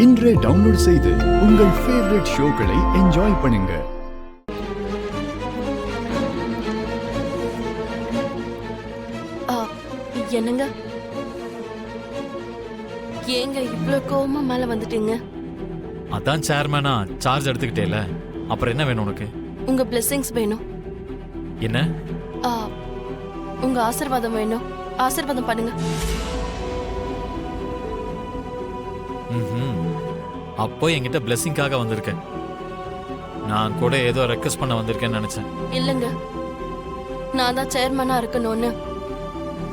இன்றே டவுன்லோட் செய்து உங்கள் ஃபேவரட் ஷோக்களை என்ஜாய் பண்ணுங்க. என்னங்க ஏங்க இவ்ளோ கோவமா மேல வந்துட்டீங்க? அதான் சேர்மேனா சார்ஜ் எடுத்துக்கிட்டேல, அப்புறம் என்ன வேணும் உனக்கு? உங்க பிளெஸிங்ஸ் வேணும். என்ன? உங்க ஆசீர்வாதம் வேணும். ஆசீர்வாதம் பண்ணுங்க. அப்போ என்கிட்ட பிளெஸிங்காக வந்திருக்கேன். நான் கூட ஏதோ ரெக்வெஸ்ட் பண்ண வந்திருக்கேன்னு நினைச்சேன். இல்லங்க, நான் தான் சேர்மனா இருக்கணும்னு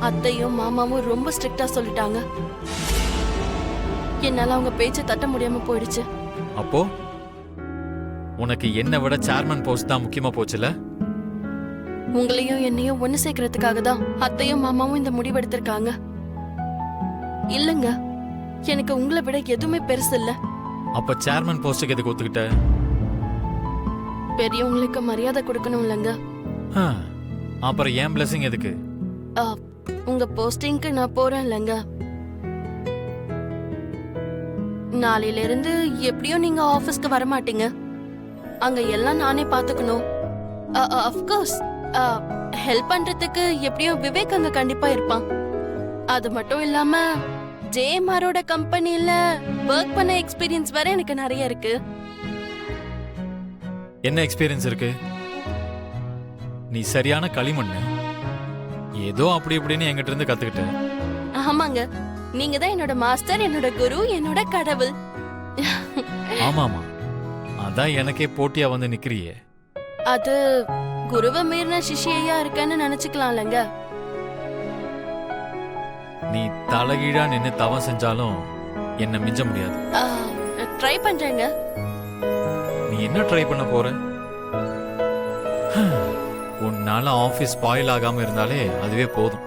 அத்தையும் மாமாவும் ரொம்ப ஸ்ட்ரிக்டா சொல்லிட்டாங்க. என்னால அவங்க பேச்சை தட்ட முடியாம போயிடுச்சு. அப்போ உனக்கு என்ன விட சேர்மன் போஸ்ட் தான் முக்கியமா போச்சுல? உங்களையும் என்னையும் ஒண்ணு சேர்க்கறதுக்காக தான் அத்தையும் மாமாவும் இந்த முடிவு எடுத்திருக்காங்க. இல்லங்க, எனக்கு உங்களை விட எதுவுமே பெருசு இல்ல. அப்ப சேர்மன் போஸ்டுக்கு எதுக்கு ஒத்துக்கிட்ட? பெரியவங்களுக்கு மரியாதை கொடுக்கணும் இல்லங்க. அப்புறம் ஏன் பிளஸிங் எதுக்கு? உங்க போஸ்டிங்க்கு நான் போறேன் இல்லங்க. நாளையில இருந்து எப்படியும் நீங்க ஆபீஸ்க்கு வர மாட்டீங்க. அங்க எல்லாம் நானே பாத்துக்கணும். அஃப்கோர்ஸ் ஹெல்ப் பண்றதுக்கு எப்படியும் விவேக் அங்க கண்டிப்பா இருப்பான். அது மட்டும் இல்லாம ஜேஎம்ஆரோட கம்பெனில ஒர்க் பண்ண எக்ஸ்பீரியன்ஸ் வேற எனக்கு நிறைய இருக்கு. என்ன எக்ஸ்பீரியன்ஸ் இருக்கு? நீ சரியான களிமண்ணு. ஏதோ அப்படி இப்படின்னு என்கிட்ட இருந்து கத்துக்கிட்ட. ஆமாங்க, நீங்க தான் என்னோட மாஸ்டர், என்னோட குரு, என்னோட கடவுள். ஆமாமா, அதான் எனக்கே போட்டியா வந்து நிக்கிறியே. அது குருவை மீறின சிஷ்யா இருக்கேன்னு நினைச்சுக்கலாம்லங்க. நீ தலைகீழா நின்னு தவம் செஞ்சாலும் என்ன மிஞ்ச முடியாது. ட்ரை பண்றேங்க. நீ என்ன ட்ரை பண்ண போற? உன்னால ஆபீஸ் ஸ்பாயில் ஆகாம இருந்தாலே அதுவே போதும்.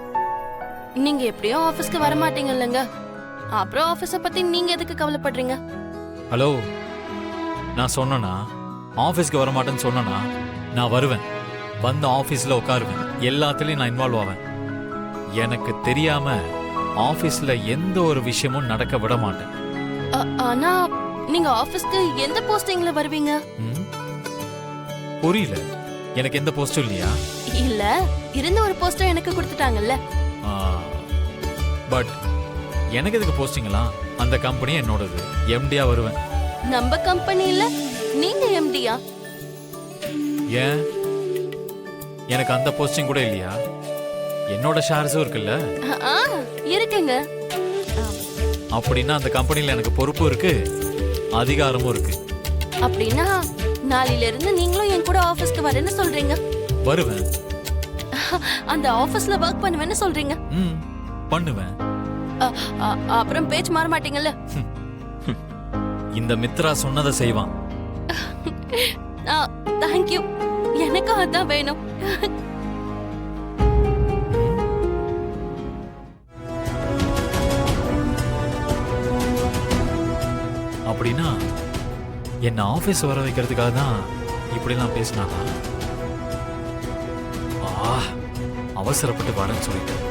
நீங்க எப்படியும் ஆபீஸ்க்கு வர மாட்டீங்க இல்லங்க, அப்புறம் ஆபீஸ பத்தி நீங்க எதுக்கு கவலைப்படுறீங்க? ஹலோ, நான் சொன்னனா ஆபீஸ்க்கு வர மாட்டேன்னு சொன்னனா? நான் வருவேன், வந்து ஆபீஸ்ல உட்காருவேன், எல்லாத்துலயும் நான் இன்வால்வ் ஆவேன். எனக்கு தெரியாம ஆபீஸ்ல எந்த ஒரு விஷயமும் நடக்க விட மாட்டேன். ஆனா நீங்க ஆபீஸ்க்கு எந்த போஸ்டிங்ல வருவீங்க? புரியல. எனக்கு எந்த போஸ்டும் இல்லையா? இல்ல, இருந்த ஒரு போஸ்டர் எனக்கு கொடுத்துட்டாங்கல்ல. பட் எனக்கு எதுக்கு போஸ்டிங்லாம்? அந்த கம்பெனி என்னோடது. எம்டியா வருவேன். நம்ம கம்பெனில நீங்க எம்டியா? ஏன், எனக்கு அந்த போஸ்டிங் கூட இல்லையா? என்னோட ஷேர்ஸும் இருக்குல்ல? இருக்குங்க. அப்படின்னா அந்த கம்பெனில எனக்கு பொறுப்பும் இருக்கு, அதிகாரமும் இருக்கு. அப்படின்னா நாளையில இருந்து நீங்களும் என் கூட ஆபீஸ்க்கு வரேன்னு சொல்றீங்க? வருவேன். அந்த ஆபீஸ்ல வர்க் பண்ணுவேன்னு சொல்றீங்க? பண்ணுவேன். அப்புறம் பேச்சு மாற மாட்டீங்கல்ல? இந்த மித்ரா சொன்னதை செய்வான். தேங்க் யூ, எனக்கு அதான் வேணும். அப்படின்னா என்ன ஆபீஸ் வர வைக்கிறதுக்காக தான் இப்படிலாம் பேசினானா? அவசரப்பட்டு வரேன்னு சொல்லிட்டேன்.